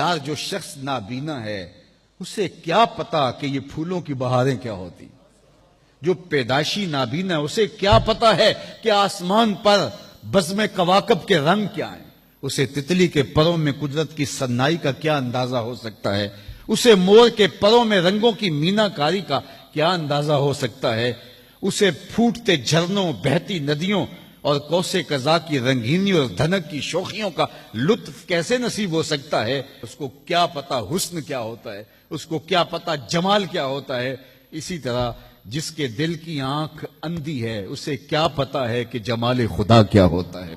یار جو شخص نابینا ہے اسے کیا پتا کہ یہ پھولوں کی بہاریں کیا ہوتی، جو پیدائشی نابینا ہے اسے کیا پتا ہے کہ آسمان پر بزم کواکب کے رنگ کیا ہیں، اسے تتلی کے پروں میں قدرت کی سنائی کا کیا اندازہ ہو سکتا ہے، اسے مور کے پروں میں رنگوں کی مینا کاری کا کیا اندازہ ہو سکتا ہے، اسے پھوٹتے جھرنوں، بہتی ندیوں اور کوسے قضا کی رنگینی اور دھنک کی شوخیوں کا لطف کیسے نصیب ہو سکتا ہے، اس کو کیا پتا حسن کیا ہوتا ہے، اس کو کیا پتا جمال کیا ہوتا ہے۔ اسی طرح جس کے دل کی آنکھ اندھی ہے اسے کیا پتا ہے کہ جمال خدا کیا ہوتا ہے،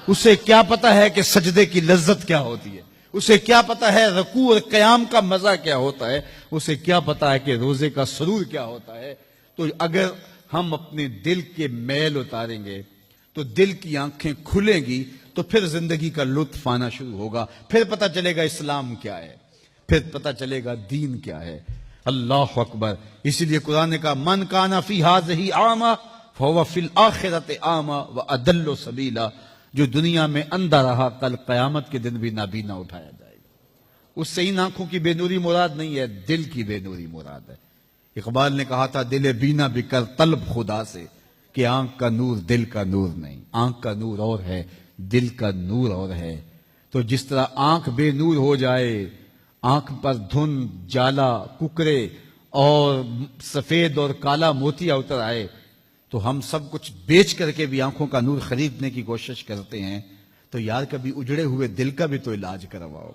اسے کیا پتا ہے کہ سجدے کی لذت کیا ہوتی ہے، اسے کیا پتا ہے رکوع اور قیام کا مزہ کیا ہوتا ہے، اسے کیا پتا ہے کہ روزے کا سرور کیا ہوتا ہے۔ تو اگر ہم اپنے دل کے میل اتاریں گے تو دل کی آنکھیں کھلیں گی تو پھر زندگی کا لطف آنا شروع ہوگا، پھر پتہ چلے گا اسلام کیا ہے، پھر پتہ چلے گا دین کیا ہے۔ اللہ اکبر۔ اسی لیے قرآن نے کہا من کان فی ہذہ اعمی فہو فی الآخرۃ اعمی واضل سبیلا، جو دنیا میں اندھا رہا کل قیامت کے دن بھی نابینا اٹھایا جائے گا۔ اس سے ان آنکھوں کی بے نوری مراد نہیں ہے، دل کی بے نوری مراد ہے۔ اقبال نے کہا تھا دل بینا بھی کر طلب خدا سے، کہ آنکھ کا نور دل کا نور نہیں، آنکھ کا نور اور ہے دل کا نور اور ہے۔ تو جس طرح آنکھ بے نور ہو جائے، آنکھ پر دھن، جالا، ککرے اور سفید اور کالا موتیا اتر آئے تو ہم سب کچھ بیچ کر کے بھی آنکھوں کا نور خریدنے کی کوشش کرتے ہیں۔ تو یار کبھی اجڑے ہوئے دل کا بھی تو علاج کرواؤ۔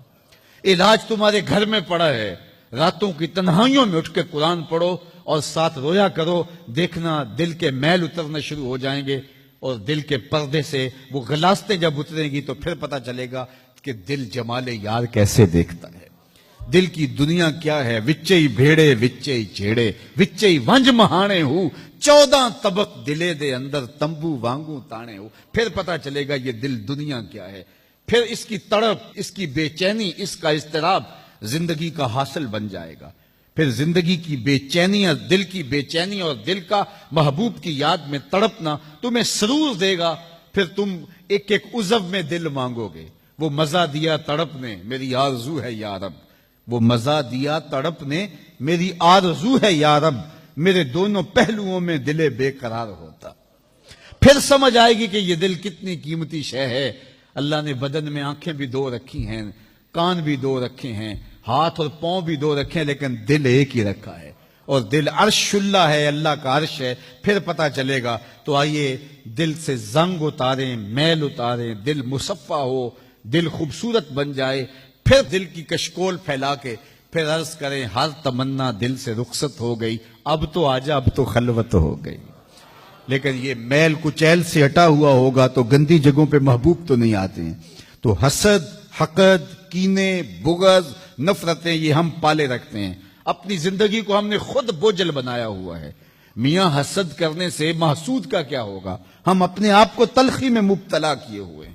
علاج تمہارے گھر میں پڑا ہے، راتوں کی تنہائیوں میں اٹھ کے قرآن پڑھو اور ساتھ رویا کرو، دیکھنا دل کے میل اترنا شروع ہو جائیں گے، اور دل کے پردے سے وہ غلاستیں جب اتریں گی تو پھر پتہ چلے گا کہ دل جمال یار کیسے دیکھتا ہے، دل کی دنیا کیا ہے۔ وچے بھیڑے وچے چھیڑے وچے ونج مہانے ہو، 14 طبق دلے دے اندر تمبو وانگو تانے ہو، پھر پتہ چلے گا یہ دل دنیا کیا ہے۔ پھر اس کی تڑپ، اس کی بے چینی، اس کا اضطراب زندگی کا حاصل بن جائے گا۔ پھر زندگی کی بے چینی، دل کی بے چینی اور دل کا محبوب کی یاد میں تڑپنا تمہیں سرور دے گا۔ پھر تم ایک ایک عضو میں دل مانگو گے۔ وہ مزہ دیا تڑپ نے میری آرزو ہے یا رب، وہ مزہ دیا تڑپ نے میری آرزو ہے یا رب، میرے دونوں پہلوؤں میں دل بے قرار ہوتا۔ پھر سمجھ آئے گی کہ یہ دل کتنی قیمتی شے ہے۔ اللہ نے بدن میں آنکھیں بھی 2 رکھی ہیں، کان بھی 2 رکھے ہیں، ہاتھ اور پاؤں بھی 2 رکھے ہیں، لیکن دل ایک ہی رکھا ہے، اور دل عرش اللہ ہے، اللہ کا عرش ہے۔ پھر پتہ چلے گا۔ تو آئیے دل سے زنگ اتاریں، میل اتاریں، دل مصفا ہو، دل خوبصورت بن جائے، پھر دل کی کشکول پھیلا کے پھر عرض کریں ہر تمنا دل سے رخصت ہو گئی، اب تو آجا، اب تو خلوت ہو گئی۔ لیکن یہ میل کچیل سے ہٹا ہوا ہوگا تو گندی جگہوں پہ محبوب تو نہیں آتے ہیں۔ تو حسد، حقد، کینے، بغض، نفرتیں یہ ہم پالے رکھتے ہیں۔ اپنی زندگی کو ہم نے خود بوجھل بنایا ہوا ہے۔ میاں حسد کرنے سے محسود کا کیا ہوگا؟ ہم اپنے آپ کو تلخی میں مبتلا کیے ہوئے ہیں۔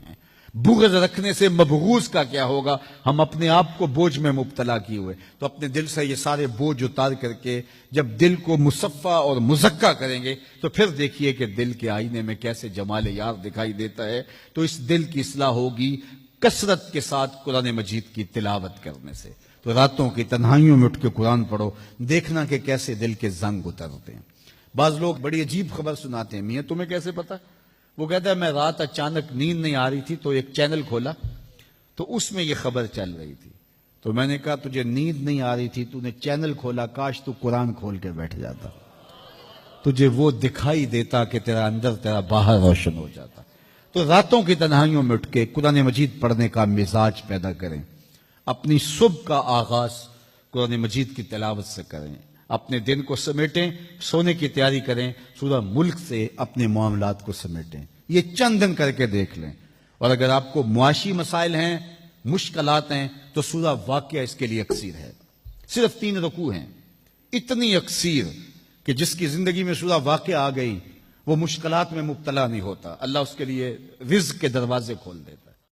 بغض رکھنے سے مبغوض کا کیا ہوگا؟ ہم اپنے آپ کو بوجھ میں مبتلا کیے ہوئے۔ تو اپنے دل سے یہ سارے بوجھ اتار کر کے جب دل کو مصفا اور مزکا کریں گے تو پھر دیکھیے کہ دل کے آئینے میں کیسے جمال یار دکھائی دیتا ہے۔ تو اس دل کی اصلاح ہوگی کثرت کے ساتھ قرآن مجید کی تلاوت کرنے سے۔ تو راتوں کی تنہائیوں میں اٹھ کے قرآن پڑھو، دیکھنا کہ کیسے دل کے زنگ اترتے ہیں۔ بعض لوگ بڑی عجیب خبر سناتے ہیں، میاں تمہیں کیسے پتا؟ وہ کہتا ہے میں رات اچانک نیند نہیں آ رہی تھی تو ایک چینل کھولا تو اس میں یہ خبر چل رہی تھی، تو میں نے کہا تجھے نیند نہیں آ رہی تھی، تو نے چینل کھولا، کاش تو قرآن کھول کے بیٹھ جاتا، تجھے وہ دکھائی دیتا کہ تیرا اندر تیرا باہر روشن ہو جاتا۔ تو راتوں کی تنہائیوں میں اٹھ کے قرآن مجید پڑھنے کا مزاج پیدا کریں، اپنی صبح کا آغاز قرآن مجید کی تلاوت سے کریں، اپنے دن کو سمیٹیں، سونے کی تیاری کریں، سورہ ملک سے اپنے معاملات کو سمیٹیں۔ یہ چند دن کر کے دیکھ لیں۔ اور اگر آپ کو معاشی مسائل ہیں، مشکلات ہیں، تو سورہ واقعہ اس کے لیے یکسیر ہے۔ صرف 3 رکوع ہیں، اتنی یکسیر کہ جس کی زندگی میں سورہ واقعہ آ گئی وہ مشکلات میں مبتلا نہیں ہوتا، اللہ اس کے لیے رزق کے دروازے کھول دیتا ہے۔